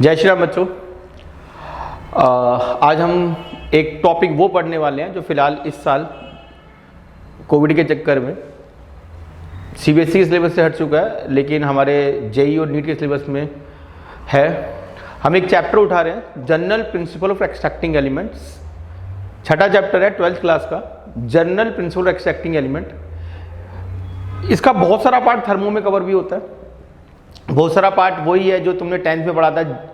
जय श्री राम बच्चों। आज हम एक टॉपिक वो पढ़ने वाले हैं जो फिलहाल इस साल कोविड के चक्कर में सीबीएसई के सिलेबस से हट चुका है, लेकिन हमारे जेईई और नीट के सिलेबस में है। हम एक चैप्टर उठा रहे हैं, general principle of extracting elements. छठा चैप्टर है 12th क्लास का, general principle of extracting element. इसका बहुत सारा पार्ट थर्मो में कवर भी होता है, बहुत सारा पार्ट वही है जो तुमने 10th में पढ़ा था,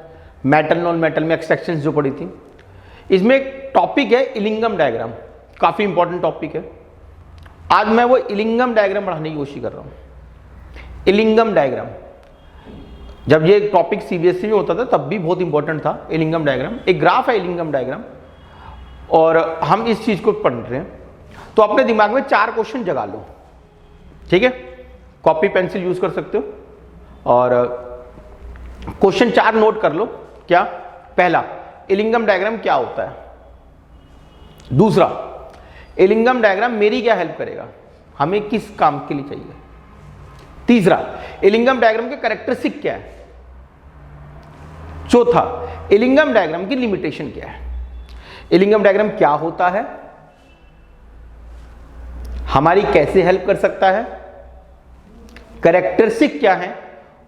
मेटल नॉन मेटल में एक्सट्रैक्शंस जो पढ़ी थी। इसमें एक टॉपिक है इलिंगम डायग्राम, काफी इंपॉर्टेंट टॉपिक है। आज मैं वो इलिंगम डायग्राम पढ़ाने की कोशिश कर रहा हूं। इलिंगम डायग्राम, जब ये टॉपिक सीबीएसई में होता था तब भी बहुत इंपॉर्टेंट था। इलिंगम डायग्राम एक ग्राफ है, इलिंगम डायग्राम, और हम इस चीज को पढ़ रहे हैं। तो अपने दिमाग में 4 क्वेश्चन जगा लो, ठीक है। कॉपी पेंसिल यूज कर सकते हो और क्वेश्चन 4 नोट कर लो। क्या? पहला, इलिंगम डायग्राम क्या होता है। दूसरा, इलिंगम डायग्राम मेरी क्या हेल्प करेगा, हमें किस काम के लिए चाहिए। तीसरा, इलिंगम डायग्राम के कैरेक्टरिस्टिक क्या है। चौथा, इलिंगम डायग्राम की लिमिटेशन क्या है। इलिंगम डायग्राम क्या होता है, हमारी कैसे हेल्प कर सकता है, कैरेक्टरिस्टिक क्या है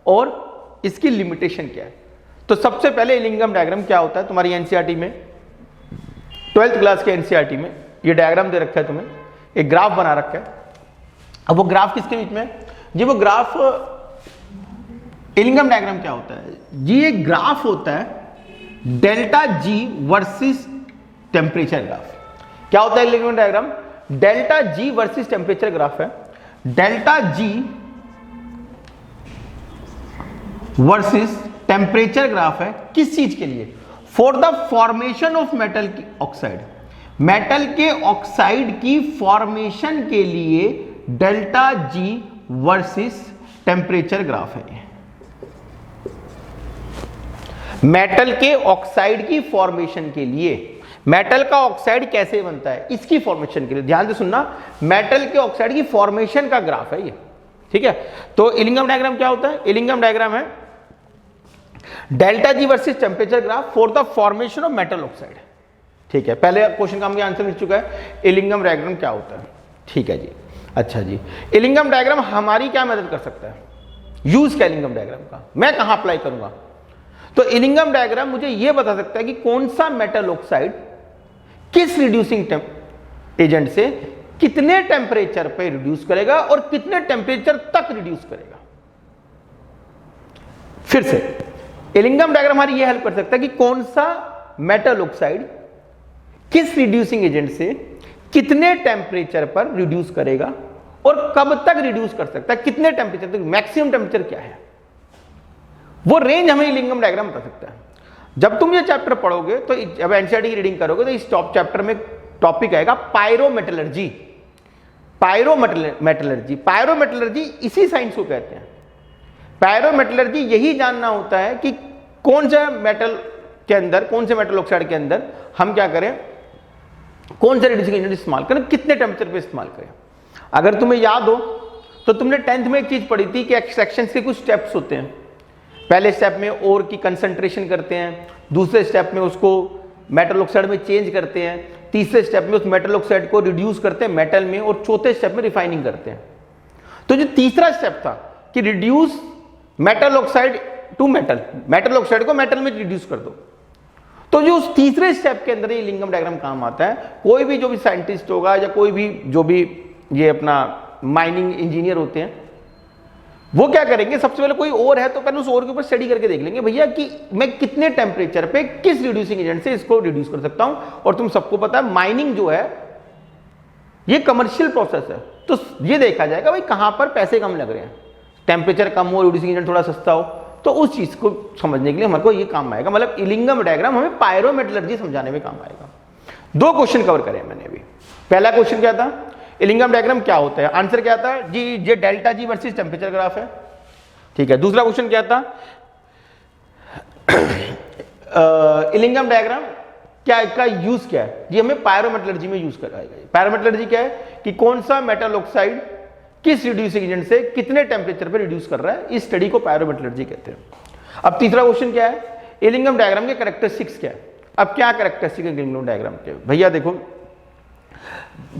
और इसकी लिमिटेशन क्या है। तो सबसे पहले इलिंगम डायग्राम क्या होता है। तुम्हारी एनसीईआरटी में, 12th क्लास के एनसीईआरटी में ये डायग्राम दे रखा है, तुम्हें एक ग्राफ बना रखा है। अब वो ग्राफ किसके बीच में जी, वो ग्राफ इलिंगम डायग्राम क्या होता है जी, ये ग्राफ होता है delta G versus temperature graph. क्या होता है Ellingham diagram? Delta G versus temperature graph है। Delta G versus temperature graph है किस चीज के लिए? For the formation of metal oxide. Metal के ऑक्साइड की फॉर्मेशन के लिए delta G versus temperature graph है। मेटल के ऑक्साइड की फॉर्मेशन के लिए, मेटल का ऑक्साइड कैसे बनता है इसकी फॉर्मेशन के लिए, ध्यान से सुनना, मेटल के ऑक्साइड की फॉर्मेशन का ग्राफ है ये, ठीक है। तो इलिंगम डायग्राम क्या होता है? इलिंगम डायग्राम है delta G versus temperature graph for the formation of metal oxide, ठीक है। पहले क्वेश्चन का हमें आंसर मिल चुका है, इलिंगम डायग्राम क्या होता है, ठीक है जी। अच्छा जी, इलिंगम डायग्राम हमारी क्या मदद कर सकता है, यूज क्या इलिंगम डायग्राम का, मैं कहां अप्लाई करूंगा। तो इलिंगम डायग्राम मुझे यह बता सकता है कि कौन सा मेटल ऑक्साइड किस रिड्यूसिंग एजेंट से कितने टेम्परेचर पे रिड्यूस करेगा और कितने टेम्परेचर तक रिड्यूस करेगा। फिर से इलिंगम डायग्राम हमारी यह हेल्प कर सकता है कि कौन सा मेटल ऑक्साइड किस रिड्यूसिंग एजेंट से कितने टेम्परेचर पर रिड्यूस करेगा और कब तक रिड्यूस कर सकता है, कितने टेम्परेचर तक, मैक्सिमम टेम्परेचर क्या है, वो रेंज हमें इलिंगम डायग्राम बता सकता है। जब तुम ये चैप्टर पढ़ोगे तो जब एनसीईआरटी की रीडिंग करोगे तो इस टॉप चैप्टर में टॉपिक आएगा पायरोमेटलर्जी। पायरोमेटलर्जी, पायरोमेटलर्जी इसी साइंस को कहते हैं। पायरोमेटलर्जी यही जानना होता है कि कौन सा मेटल के अंदर, कौन से मेटल ऑक्साइड के अंदर हम क्या करें, कौन सा रिड्यूसिंग एजेंट इस्तेमाल करें, कितने टेम्परेचर पे इस्तेमाल करें। अगर तुम्हें याद हो तो तुमने 10th में एक चीज पढ़ी थी कि एक्सट्रैक्शन के कुछ स्टेप्स होते हैं। पहले स्टेप में ओर की कंसंट्रेशन करते हैं, दूसरे स्टेप में उसको मेटल ऑक्साइड में चेंज करते हैं, तीसरे स्टेप में उस मेटल ऑक्साइड को रिड्यूस करते हैं मेटल में, और चौथे स्टेप में रिफाइनिंग करते हैं। तो जो तीसरा स्टेप था कि reduce metal oxide to metal, metal oxide को मेटल में रिड्यूस कर दो, तो जो उस तीसरे स्टेप के अंदर ये इलिंगम डायग्राम काम आता है। कोई भी जो भी साइंटिस्ट होगा या कोई भी जो भी ये अपना माइनिंग इंजीनियर होते हैं, वो क्या करेंगे, सबसे पहले कोई और है तो पहले उस और के ऊपर स्टडी करके देख लेंगे भैया कि मैं कितने टेम्परेचर पे किस रिड्यूसिंग एजेंट से इसको रिड्यूस कर सकता हूं। और तुम सबको पता है माइनिंग जो है ये कमर्शियल प्रोसेस है, तो ये देखा जाएगा भाई कहां पर पैसे कम लग रहे हैं, टेम्परेचर कम हो, रिड्यूसिंग एजेंट थोड़ा सस्ता हो, तो उस चीज को समझने के लिए हमारे को ये काम आएगा। मतलब इलिंगम डायग्राम हमें पायरोमेटलर्जी समझाने में काम आएगा। 2 क्वेश्चन कवर करे मैंने अभी। पहला क्वेश्चन क्या था, इलिंगम डायग्राम क्या होता है, आंसर क्या था जी, ये delta G versus temperature graph है, ठीक है। दूसरा क्वेश्चन क्या था, इलिंगम डायग्राम क्या का यूज क्या है जी, हमें पायरोमेटलर्जी में यूज कराएगा। पायरोमेटलर्जी क्या है कि कौन सा मेटल ऑक्साइड किस रिड्यूसिंग एजेंट से कितने टेम्परेचर पे रिड्यूस कर रहा है, इस स्टडी को पायरोमेटलर्जी कहते हैं। अब तीसरा क्वेश्चन क्या है, इलिंगम डायग्राम के कैरेक्टरिस्टिक्स क्या है। अब क्या कैरेक्टरिस्टिक है इलिंगम डायग्राम के, भैया देखो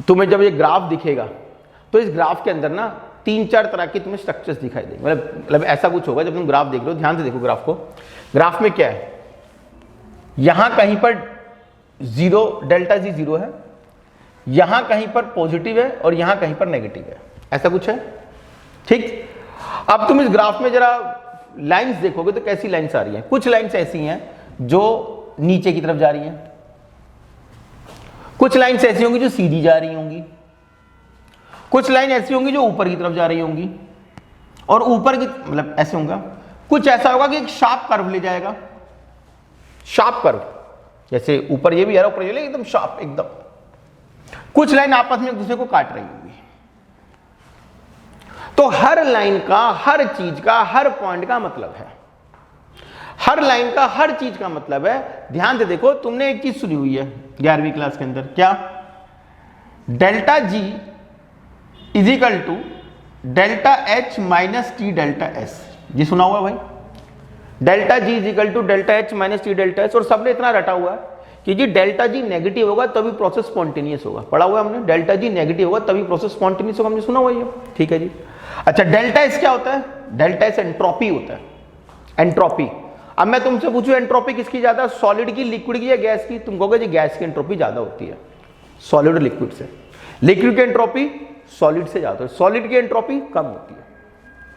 तुम्हें जब ये ग्राफ दिखेगा तो इस ग्राफ के अंदर ना 3-4 तरह की तुम्हें स्ट्रक्चर्स दिखाई देंगे, मतलब ऐसा कुछ होगा। जब तुम ग्राफ देख रहे हो ध्यान से देखो ग्राफ को, ग्राफ में क्या है, यहां कहीं पर जीरो डेल्टा जी जीरो है, यहां कहीं पर पॉजिटिव है और यहां कहीं पर नेगेटिव है, ऐसा कुछ है। ठीक, अब तुम इस ग्राफ में जरा लाइंस देखोगे तो कैसी लाइंस आ रही हैं। कुछ लाइंस ऐसी हैं जो नीचे की तरफ जा रही हैं, कुछ लाइंस ऐसी होंगी जो सीधी जा रही होंगी, कुछ लाइन ऐसी होंगी जो ऊपर की तरफ जा रही होंगी, और ऊपर की मतलब ऐसे होगा। कुछ ऐसा होगा कि एक शार्प कर्व ले जाएगा, शार्प कर्व, जैसे ऊपर ये भी आ रहा है ऊपर ये एकदम शार्प एकदम। कुछ लाइन आपस में एक दूसरे को काट रही होंगी। तो हर लाइन का, हर चीज का, हर पॉइंट का मतलब है, हर लाइन का हर चीज का मतलब है। ध्यान से देखो, तुमने एक चीज सुनी हुई है 11वीं क्लास के अंदर, क्या, delta G is equal to delta H minus T delta S. ये सुना हुआ भाई, delta G is equal to delta H minus T delta S. और सबने इतना रटा हुआ है कि जी डेल्टा जी नेगेटिव होगा तभी प्रोसेस स्पॉन्टेनियस होगा, पढ़ा हुआ हमने, डेल्टा जी नेगेटिव होगा तभी प्रोसेस स्पॉन्टेनियस होगा, हमने सुना हुआ ये। ठीक है जी। अच्छा, डेल्टा एस क्या होता है? डेल्टा एस एंट्रोपी होता है, एंट्रोपी। अब मैं तुमसे पूछूं एंट्रोपी किसकी ज्यादा, सॉलिड की, लिक्विड की या गैस की? तुम कहोगे जी गैस की एंट्रोपी ज्यादा होती है सॉलिड और लिक्विड से, लिक्विड की एंट्रोपी सॉलिड से ज्यादा है, सॉलिड की एंट्रोपी कम होती है।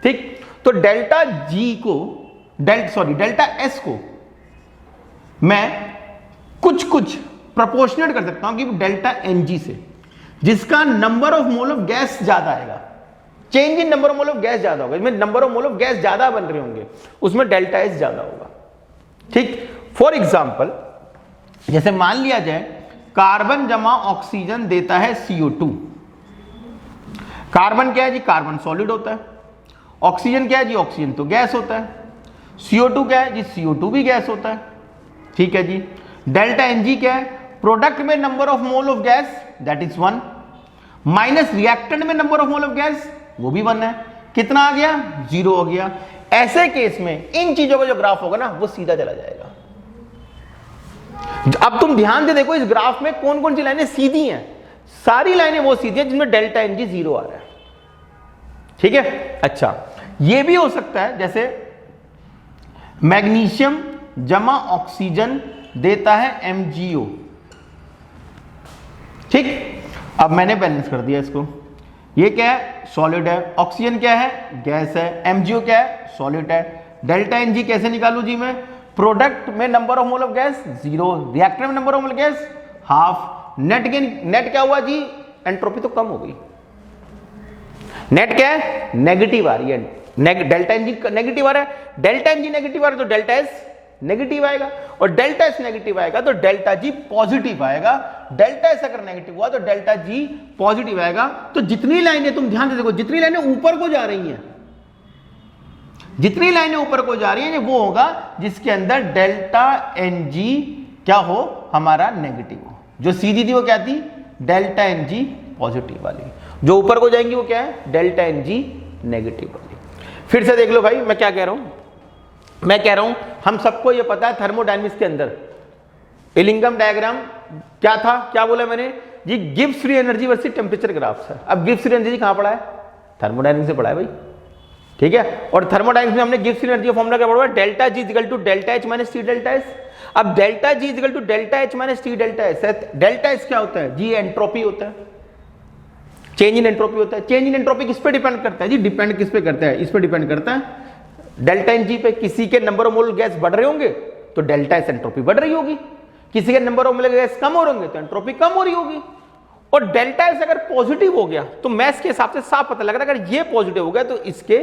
ठीक, तो डेल्टा जी को डेल्टा एस को मैं कुछ प्रोपोर्शनेट कर सकता हूं कि डेल्टा एन जी से, जिसका number of mole of gas ज्यादा आएगा, change in number of mole of gas ज्यादा होगा, इसमें number of mole of gas ज्यादा बन रहे होंगे, उसमें डेल्टा एस ज्यादा होगा। ठीक, फॉर एग्जाम्पल जैसे मान लिया जाए कार्बन जमा ऑक्सीजन देता है CO2। कार्बन क्या है जी? कार्बन सॉलिड होता है। ऑक्सीजन क्या है जी? ऑक्सीजन तो गैस होता है। CO2 क्या है जी? CO2 भी गैस होता है। ठीक है जी। डेल्टा Ng क्या है? प्रोडक्ट में number of mole of gas that is 1 minus reactant में number of mole of gas वो भी 1 है। कितना आ गया? 0 हो गया। ऐसे केस में इन चीजों का जो ग्राफ होगा ना वो सीधा चला जाएगा। अब तुम ध्यान से देखो इस ग्राफ में कौन कौन सी लाइनें सीधी हैं। सारी लाइनें वो सीधी हैं जिसमें डेल्टा Ng 0 आ रहा है। ठीक है। अच्छा, ये भी हो सकता है जैसे मैग्नीशियम जमा ऑक्सीजन देता है MgO। ठीक, अब मैंने बैलेंस कर दिया इसको। ये क्या है? सॉलिड है। ऑक्सीजन क्या है? गैस है। MgO क्या है? सॉलिड है। डेल्टा Ng कैसे निकालू जी मैं? प्रोडक्ट में number of mole of gas 0, reactor में number of mole gas half. Net क्या हुआ जी? एंट्रोपी तो कम हो गई। नेट क्या है? नेगेटिव आ रही है। डेल्टा Ng नेगेटिव आ रहा है, डेल्टा Ng नेगेटिव आ रहा है तो डेल्टा S नेगेटिव आएगा, और डेल्टा S नेगेटिव आएगा तो डेल्टा G पॉजिटिव आएगा। डेल्टा S अगर नेगेटिव हुआ तो डेल्टा G पॉजिटिव आएगा। तो जितनी लाइनें, तुम ध्यान से देखो, जितनी लाइनें ऊपर को जा रही हैं, जितनी लाइनें ऊपर को जा रही हैं वो होगा जिसके अंदर डेल्टा Ng क्या हो? हमारा नेगेटिव हो। जो सीधी थी वो क्या थी? डेल्टा Ng पॉजिटिव वाली। जो ऊपर को जाएंगी वो क्या है? डेल्टा Ng नेगेटिव वाली। फिर से देख लो भाई, मैं क्या कह रहा हूं, मैं कह रहा हूं हम सबको ये पता है थर्मोडायनेमिक्स के अंदर इलिंगम डायग्राम क्या था, क्या बोला मैंने जी? Gibbs free energy versus temperature graphs है। अब गिब्स फ्री एनर्जी कहां पढ़ा है? थर्मोडायनेमिक्स से पढ़ा है भाई। ठीक है। और थर्मोडायनेमिक्स में हमने गिब्स फ्री एनर्जी का फॉर्मूला क्या पढ़ा? Delta G equal to delta H minus T delta S। अब delta G equal to delta H minus T delta S है। डेल्टा S क्या होता है जी? एंट्रोपी होता है, चेंज इन एंट्रोपी होता है। चेंज इन एंट्रोपी किस पे डिपेंड करता है जी? डिपेंड किस पे करता है? इस पे डिपेंड करता है डेल्टा Ng पे। किसी के नंबर ऑफ मोल गैस बढ़ रहे होंगे तो डेल्टा S एंट्रोपी बढ़ रही होगी, किसी के नंबर ऑफ मोल गैस कम हो रहे होंगे तो एंट्रोपी कम हो रही होगी। और डेल्टा S अगर पॉजिटिव हो गया तो मैथ्स के हिसाब से साफ पता लग रहा है अगर ये पॉजिटिव हो गया तो इसके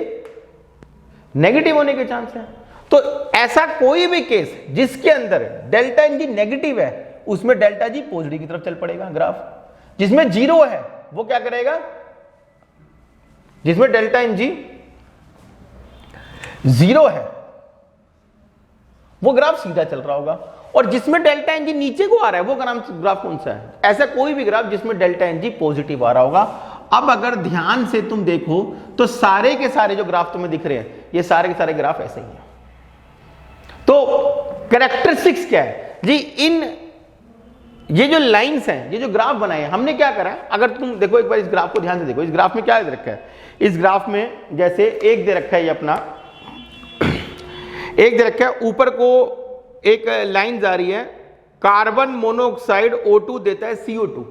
नेगेटिव होने के चांस है। तो ऐसा कोई भी केस जिसके अंदर डेल्टा Ng नेगेटिव है उसमें डेल्टा G पॉजिटिव की तरफ चल पड़ेगा ग्राफ। जिसमें 0 है वो क्या करेगा? जिसमें डेल्टा Ng 0 है वो ग्राफ सीधा चल रहा होगा, और जिसमें डेल्टा Ng नीचे को आ रहा है वो ग्राफ कौन सा है? ऐसा कोई भी ग्राफ जिसमें डेल्टा Ng पॉजिटिव आ रहा होगा। अब अगर ध्यान से तुम देखो तो सारे के सारे जो ग्राफ तुम्हें दिख रहे हैं ये सारे के सारे ग्राफ ऐसे ही हैं। तो कैरेक्टरिस्टिक्स क्या है जी? ये जो लाइंस हैं, ये जो ग्राफ बनाए हैं, हमने क्या करा, अगर तुम देखो एक बार इस ग्राफ को ध्यान से देखो, इस ग्राफ में क्या दे रखा है? इस ग्राफ में जैसे एक दे रखा है, ये अपना एक दे रखा है, ऊपर को एक लाइन जा रही है, कार्बन मोनोऑक्साइड O2 देता है CO2,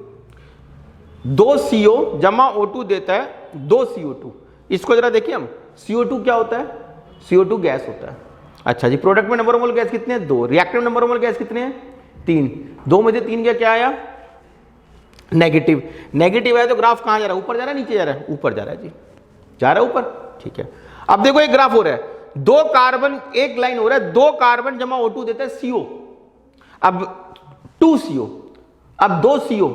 2 CO जमा O2 देता है 2 CO2। इसको जरा देखिए हम, CO2 क्या होता है? CO2 गैस होता है। अच्छा जी, प्रोडक्ट में नंबर ऑफ मोल गैस कितने हैं? 2। रिएक्टर में नंबर ऑफ मोल गैस कितने हैं? 3। 2 में से 3 क्या आया? नेगेटिव। नेगेटिव है तो ग्राफ कहां जा रहा है? ऊपर जा रहा है, नीचे जा रहा है? ऊपर जा रहा है जी, जा रहा है ऊपर। ठीक है, अब देखो एक ग्राफ हो रहा है, 2 कार्बन, एक लाइन हो रहा है, 2 कार्बन जमा O2 देता है CO, अब 2 CO, अब 2 CO,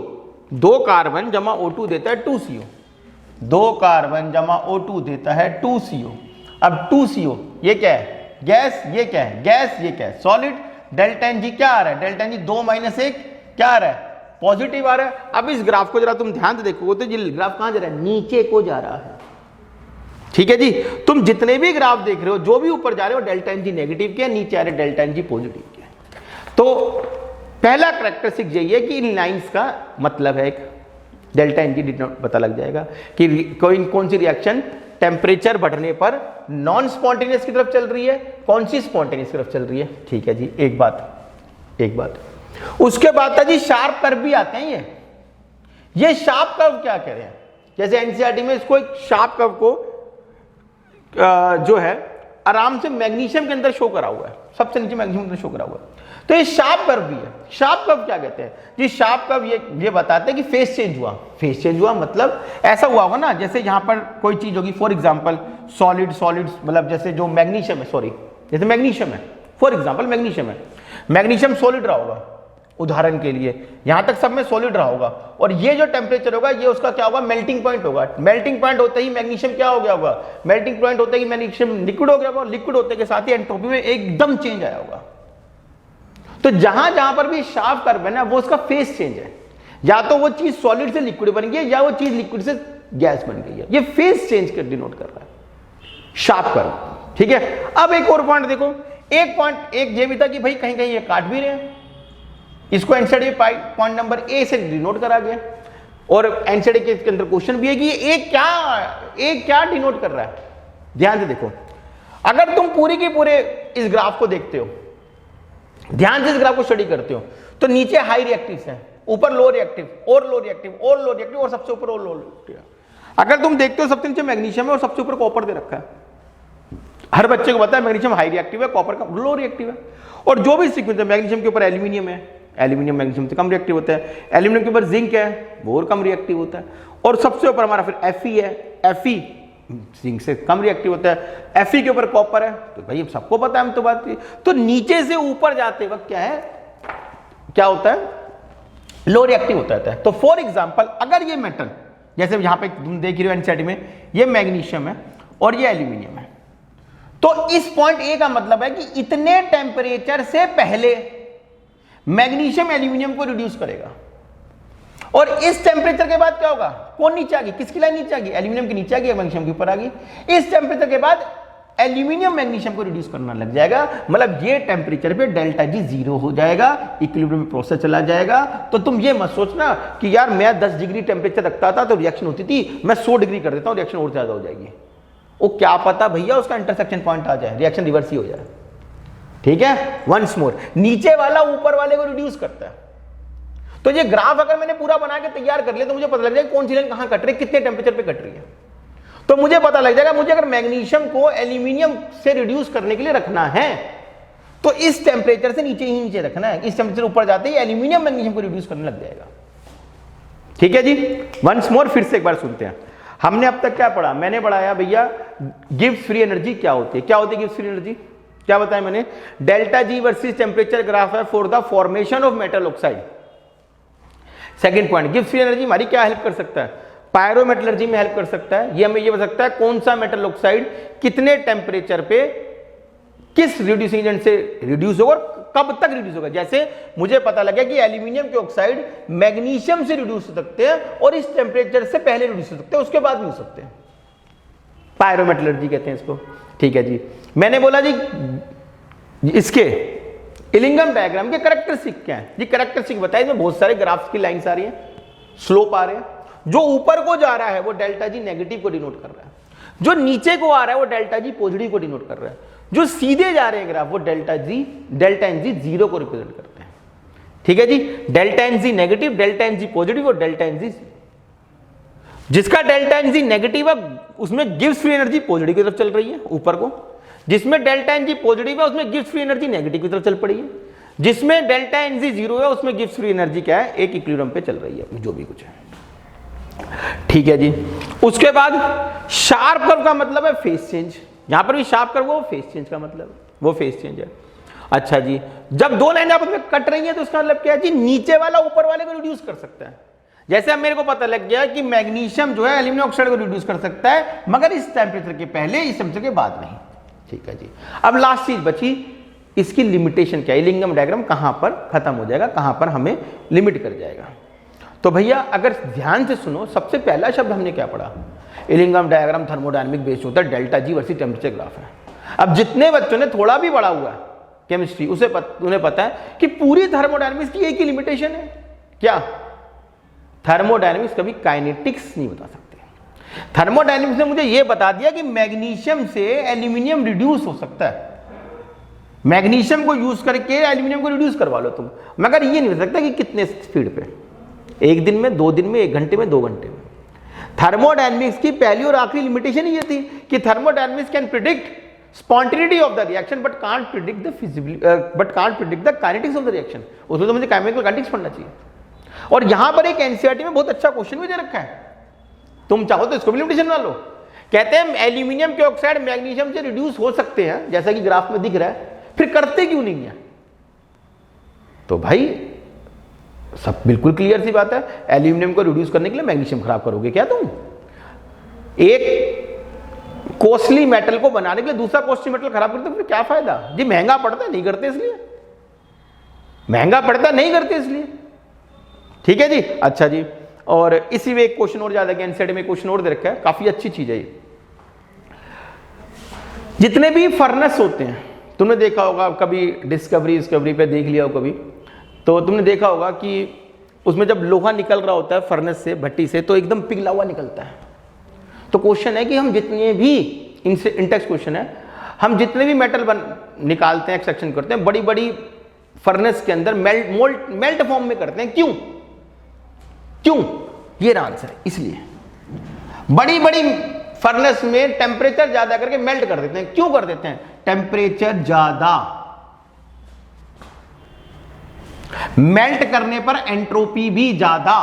2 कार्बन जमा O2 देता है 2 CO, 2 कार्बन जमा O2 देता है 2 CO। अब 2 CO ये क्या है? गैस। ये क्या है? गैस। ये क्या है? सॉलिड। डेल्टा एन जी क्या आ रहा है? डेल्टा एन जी 2 - 1 क्या आ रहा है? पॉजिटिव आ रहा है। अब इस ग्राफ को जरा तुम ध्यान से देखो तो ये ग्राफ कहां जा रहा है? नीचे को जा रहा है। ठीक है जी, तुम जितने भी ग्राफ देख रहे हो, जो भी ऊपर जा रहे हो, डेल्टा एन जी नेगेटिव के, नीचे आ रहे डेल्टा एन जी पॉजिटिव के। तो पहला कैरेक्टरिस्टिक यही है कि इन लाइंस का मतलब है, एक डेल्टा एन जी पता लग जाएगा कि कौन सी रिएक्शन टेम्परेचर बढ़ने पर नॉन स्पॉन्टेनियस की तरफ चल रही है, कौन सी स्पॉन्टेनियस की तरफ चल रही है। ठीक है जी, एक बात। उसके बाद था जी शार्प कर्व भी आते हैं। ये शार्प कर्व क्या कह रहे हैं? जैसे एनसीईआरटी में इसको एक शार्प कर्व को जो है आराम से मैग्नीशियम के अंदर शो करा हुआ है, सबसे नीचे मैग्नीशियम के अंदर शो करा हुआ है। तो ये शार्प कर्व भी है। शार्प कर्व क्या कहते हैं जी? शार्प कर्व ये बताते हैं कि फेस चेंज हुआ। फेस चेंज हुआ मतलब ऐसा हुआ होगा ना, जैसे यहां पर कोई चीज होगी, फॉर एग्जांपल सॉलिड्स, मतलब जैसे जो मैग्नीशियम है, जैसे मैग्नीशियम है, फॉर एग्जांपल मैग्नीशियम सॉलिड रहा होगा, उदाहरण के लिए यहां तक सब में सॉलिड रहा होगा, और ये जो टेम्परेचर होगा ये उसका क्या होगा? मेल्टिंग पॉइंट होगा। मेल्टिंग पॉइंट होते ही मैग्नीशियम क्या हो गया होगा? मेल्टिंग पॉइंट होते ही मैग्नीशियम लिक्विड हो गया होगा। लिक्विड होते के साथ ही एंट्रोपी में एकदम चेंज आया होगा। तो जहां जहां पर भी शार्प कर्व है ना, वो उसका फेस चेंज है। या तो वो चीज सॉलिड से लिक्विड बन गई है, या वो चीज लिक्विड से गैस बन गई है। ये फेस चेंज कर डिनोट कर रहा है शार्प कर्व। ठीक है, अब एक और पॉइंट देखो। एक पॉइंट ये भी था कि भाई कहीं कहीं ये काट भी रहे हैं, इसको एनसीईआरटी पॉइंट नंबर ए से डिनोट करा गया, और एनसीईआरटी के अंदर क्वेश्चन भी है कि ये क्या डिनोट कर रहा है। ध्यान से देखो, अगर तुम पूरी की पूरे इस ग्राफ को देखते हो, ध्यान से इस ग्राफ को स्टडी करते हो, तो नीचे हाई रिएक्टिव्स हैं, ऊपर लो रिएक्टिव और लो रिएक्टिव और लो रिएक्टिव, और सबसे ऊपर और लो रिएक्टिव। अगर तुम देखते हो सबसे नीचे मैग्नीशियम है और सबसे ऊपर कॉपर दे रखा है। हर बच्चे को पता है मैग्नीशियम हाई रिएक्टिव है, कॉपर का लो रिएक्टिव है। और जो भी सीक्वेंस है, मैग्नीशियम के ऊपर एल्यूमिनियम है, एल्यूमिनियम मैग्नीशियम से कम रिएक्टिव होता है। एल्यूमिनियम के ऊपर जिंक है, वो और कम रिएक्टिव होता है। और सबसे ऊपर हमारा फिर Fe है, Fe जिंक से कम रिएक्टिव होता है। Fe के ऊपर कॉपर है, तो भाई सबको पता है, हम तो बात की। तो नीचे से ऊपर जाते वक्त क्या होता है? लो रिएक्टिव होता है। तो फॉर एग्जांपल अगर ये मेटल, जैसे यहां पे तुम देख रहे हो एनसीईआरटी में, ये मैग्नीशियम है और ये एल्यूमिनियम है, तो इस पॉइंट ए का मतलब है कि इतने टेम्परेचर से पहले मैग्नीशियम एल्यूमिनियम को रिड्यूस करेगा, और इस टेम्परेचर के बाद क्या होगा? कौन नीचे आ गई? किसकी लाइन नीचे आ गई? एल्यूमिनियम की नीचे आ गई, मैग्नीशियम के ऊपर आ गई। इस टेम्परेचर के बाद एल्यूमिनियम मैग्नीशियम को रिड्यूस करना लग जाएगा, मतलब ये टेम्परेचर पे डेल्टा जी 0 हो जाएगा, इक्विलिब्रियम में प्रोसेस चला जाएगा। तो तुम ये मत सोचना कि यार मैं 10 डिग्री टेम्परेचर रखता था तो रिएक्शन होती थी, मैं 100 डिग्री कर देता हूं रिएक्शन और ज्यादा हो जाएगी। वो क्या पता भैया उसका इंटरसेक्शन पॉइंट आ जाए, रिएक्शन रिवर्स ही हो जाए। ठीक है, वंस मोर, नीचे वाला ऊपर वाले को रिड्यूस करता है। तो ये ग्राफ अगर मैंने पूरा बना के तैयार कर लिया तो मुझे पता लग जाएगा कौन सी लाइन कहां कट रही है, कितने टेम्परेचर पे कट रही है। तो मुझे पता लग जाएगा मुझे अगर मैग्नीशियम को एल्यूमिनियम से रिड्यूस करने के लिए रखना है तो इस टेम्परेचर से नीचे ही नीचे रखना है। इस टेम्परेचर ऊपर जाते ही एल्यूमिनियम मैग्नीशियम को रिड्यूस करने लग जाएगा। ठीक है जी, वंस मोर फिर से एक बार सुनते हैं। हमने अब तक क्या पढ़ा? मैंने पढ़ाया भैया गिब्स फ्री एनर्जी क्या होती है। क्या होती है गिब्स फ्री एनर्जी? क्या बताया मैंने? Delta G versus temperature graph है for the formation of metal oxide. Second point, Gibbs free energy हमारी क्या हेल्प कर सकता है? पायरोमेटलर्जी में हेल्प कर सकता है। ये हमें ये बता सकता है कौन सा मेटल ऑक्साइड कितने टेम्परेचर पे किस रिड्यूसिंग एजेंट से रिड्यूस होगा और कब तक रिड्यूस होगा। जैसे मुझे पता लगा कि एल्यूमिनियम के ऑक्साइड मैग्नीशियम से रिड्यूस हो सकते हैं और इस टेम्परेचर से पहले रिड्यूस हो सकते हैं, उसके बाद नहीं हो सकते। पायरोमेटलर्जी कहते हैं इसको। ठीक है जी, मैंने बोला जी इसके इलिंगम डायग्राम के कैरेक्टरिस्टिक क्या है? ये कैरेक्टरिस्टिक बताइए। इसमें बहुत सारे ग्राफ्स की लाइंस आ रही है, स्लोप आ रहे हैं। जो ऊपर को जा रहा है वो डेल्टा जी नेगेटिव को डिनोट कर रहा है, जो नीचे को आ रहा है वो डेल्टा जी पॉजिटिव को डिनोट कर रहा है, जो सीधे जा रहे हैं ग्राफ वो डेल्टा एन जी जीरो को रिप्रेजेंट करते हैं। ठीक है जी, delta N G negative, delta N G positive और डेल्टा एन जी। जिसका डेल्टा एन जी नेगेटिव है उसमें गिव्स फ्री एनर्जी पॉजिटिव की तरफ चल रही है ऊपर को, जिसमें डेल्टा एन जी पॉजिटिव है उसमें गिव्स फ्री एनर्जी नेगेटिव की तरफ चल पड़ी है, जिसमें डेल्टा एन जी जीरो है उसमें गिव्स फ्री एनर्जी क्या है, एक इक्विलिब्रियम पे चल रही है, जो भी कुछ है। ठीक है जी। उसके बाद शार्प कर्व का मतलब है फेस चेंज। यहां पर भी शार्प कर्व वो फेस चेंज का मतलब वो फेस चेंज है। अच्छा जी, जब दो लाइन आपस में कट रही है तो उसका मतलब क्या है जी, नीचे वाला ऊपर वाले को रिड्यूस कर सकता है। जैसे अब मेरे को पता लग गया कि मैग्नीशियम जो है एल्यूमिनियम ऑक्साइड को रिड्यूस कर सकता है, मगर इस टेम्परेचर के पहले, इस टेम्परेचर के बाद नहीं। ठीक है जी। अब लास्ट चीज बची इसकी लिमिटेशन क्या है, इलिंगम डायग्राम कहां पर खत्म हो जाएगा, कहां पर हमें लिमिट कर जाएगा। तो भैया अगर ध्यान से सुनो, सबसे पहला शब्द हमने क्या पढ़ा, इलिंगम डायग्राम थर्मोडायनामिक बेस्ड होता है, delta G versus temperature graph है। अब जितने बच्चों ने थोड़ा भी पढ़ा हुआ है केमिस्ट्री उन्हें पता है कि पूरी थर्मोडायनामिक्स की एक ही लिमिटेशन है, क्या? थर्मोडायनामिक्स कभी काइनेटिक्स नहीं बता सकते। थर्मोडायनामिक्स ने मुझे यह बता दिया कि मैग्नीशियम से एल्यूमिनियम रिड्यूस हो सकता है, मैग्नीशियम को यूज करके एल्यूमिनियम को रिड्यूस करवा लो तुम, मगर ये नहीं हो सकता कि कितने स्पीड पे, एक दिन में, 2 दिन में, 1 घंटे में, 2 घंटे में। थर्मोडायनामिक्स की पहली और आखिरी लिमिटेशन ये थी कि thermodynamics can predict spontaneity of the reaction but can't predict the kinetics of the reaction. उसमें तो मुझे केमिकल काइनेटिक्स पढ़ना चाहिए। और यहां पर एक एनसीईआरटी में बहुत अच्छा क्वेश्चन भी दे रखा है, तुम चाहो तो इसको भी लिमिटेशन बना लो। कहते हैं एल्यूमिनियम के ऑक्साइड मैग्नीशियम से रिड्यूस हो सकते हैं, जैसा कि ग्राफ में दिख रहा है, फिर करते क्यों नहीं है? तो भाई सब बिल्कुल क्लियर सी बात है, एल्यूमिनियम को रिड्यूस करने के लिए मैग्नीशियम खराब करोगे क्या तुम? एक कॉस्टली मेटल को बनाने के लिए दूसरा कॉस्टली मेटल खराब करते फिर क्या फायदा जी? महंगा पड़ता है, नहीं करते इसलिए, महंगा पड़ता नहीं करते इसलिए। ठीक है जी। अच्छा जी, और इसी में एक क्वेश्चन और ज्यादा है, एनसीईआरटी में क्वेश्चन और दे रखा है, काफी अच्छी चीज है ये। जितने भी फर्नेस होते हैं, तुमने देखा होगा कभी डिस्कवरी पे देख लिया हो कभी, तो तुमने देखा होगा कि उसमें जब लोहा निकल रहा होता है फर्नेस से, भट्टी से, तो एकदम पिघला हुआ निकलता है। तो क्वेश्चन है कि हम जितने भी, इंटेक्स क्वेश्चन है, हम जितने भी मेटल निकालते हैं, एक्सट्रैक्शन करते हैं, बड़ी बड़ी फर्नेस के अंदर मेल्ट फॉर्म में करते हैं, क्यों? ये आंसर है, इसलिए बड़ी बड़ी फर्नेस में टेम्परेचर ज्यादा करके मेल्ट कर देते हैं। क्यों कर देते हैं? टेम्परेचर ज्यादा, मेल्ट करने पर एंट्रोपी भी ज्यादा,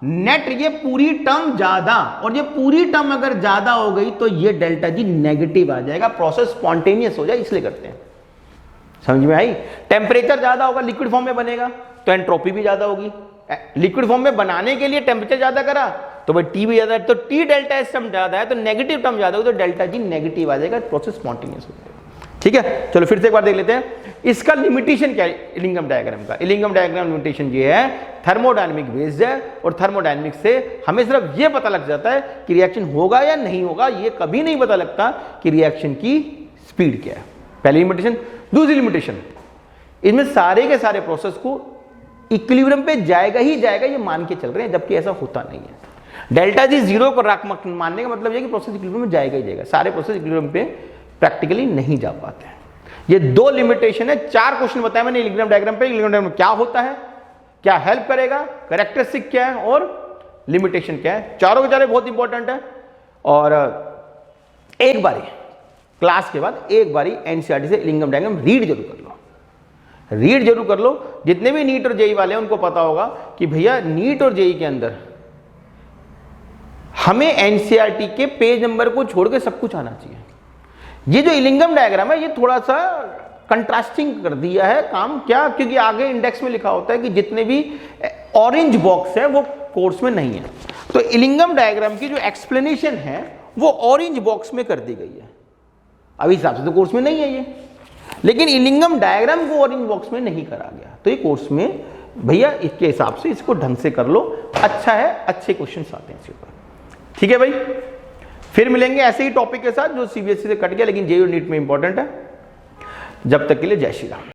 नेट ये पूरी टर्म ज्यादा, और ये पूरी टर्म अगर ज्यादा हो गई तो ये डेल्टा जी नेगेटिव आ जाएगा, प्रोसेस स्पॉन्टेनियस हो जाए, इसलिए करते हैं। समझ में आई? टेम्परेचर ज्यादा होगा, लिक्विड फॉर्म में बनेगा तो एंट्रोपी भी ज्यादा होगी। लिक्विड फॉर्म में बनाने के लिए टेम्परेचर ज्यादा करा तो भाई टी भी ज्यादा है, तो टी डेल्टा एस टर्म ज्यादा है तो नेगेटिव टर्म ज्यादा होगी, तो डेल्टा जी नेगेटिव आ जाएगा, प्रोसेस स्पॉन्टेनियस हो जाएगा। ठीक है, चलो फिर से एक बार देख लेते हैं इसका लिमिटेशन क्या है इलिंगम डायग्राम का। इलिंगम डायग्राम लिमिटेशन ये है, थर्मोडायनामिक बेस्ड है, और थर्मोडायनामिक्स से हमें सिर्फ ये पता लग जाता है कि रिएक्शन होगा या नहीं होगा, ये कभी नहीं पता लगता कि रिएक्शन की स्पीड क्या है। पहली लिमिटेशन। दूसरी लिमिटेशन, इनमें सारे के सारे प्रोसेस को इक्विलिब्रियम पे जाएगा ही जाएगा ये मान के चल रहे हैं, जबकि ऐसा होता नहीं है। डेल्टा जी जीरो को मानने का मतलब ये कि प्रोसेस इक्विलिब्रियम में जाएगा ही जाएगा, सारे प्रोसेस इक्विलिब्रियम पे प्रैक्टिकली नहीं जा पाते हैं। ये 2 लिमिटेशन है। 4 क्वेश्चन बताया मैंने इलिंगम डायग्राम पे, इलिंगम डायग्राम क्या होता है, क्या हेल्प करेगा, कैरेक्टरिस्टिक क्या है और लिमिटेशन क्या है। चारों के चारों बहुत इंपॉर्टेंट है। और एक बारी क्लास के बाद एक बारी एनसीईआरटी से इलिंगम डायग्राम रीड जरूर कर लो, रीड जरूर कर लो। जितने भी नीट और जेई वाले हैं उनको पता होगा कि भैया नीट और जेई के अंदर हमें एनसीईआरटी के पेज नंबर को छोड़ के सब कुछ आना चाहिए। ये जो इलिंगम डायग्राम है ये थोड़ा सा कंट्रास्टिंग कर दिया है काम, क्या? क्योंकि आगे इंडेक्स में लिखा होता है कि जितने भी ऑरेंज बॉक्स है वो कोर्स में नहीं है, तो इलिंगम डायग्राम की जो एक्सप्लेनेशन है वो ऑरेंज बॉक्स में कर दी गई है। अभी हिसाब से तो कोर्स में नहीं है ये, लेकिन इलिंगम डायग्राम को ऑरेंज बॉक्स में नहीं करा गया, तो ये कोर्स में भैया इसके हिसाब से इसको ढंग से कर लो, अच्छा है, अच्छे क्वेश्चन आते हैं इसके ऊपर। ठीक है भाई, फिर मिलेंगे ऐसे ही टॉपिक के साथ जो सीबीएसई से कट गया लेकिन जेईई और नीट में इंपॉर्टेंट है। जब तक के लिए जय श्री राम।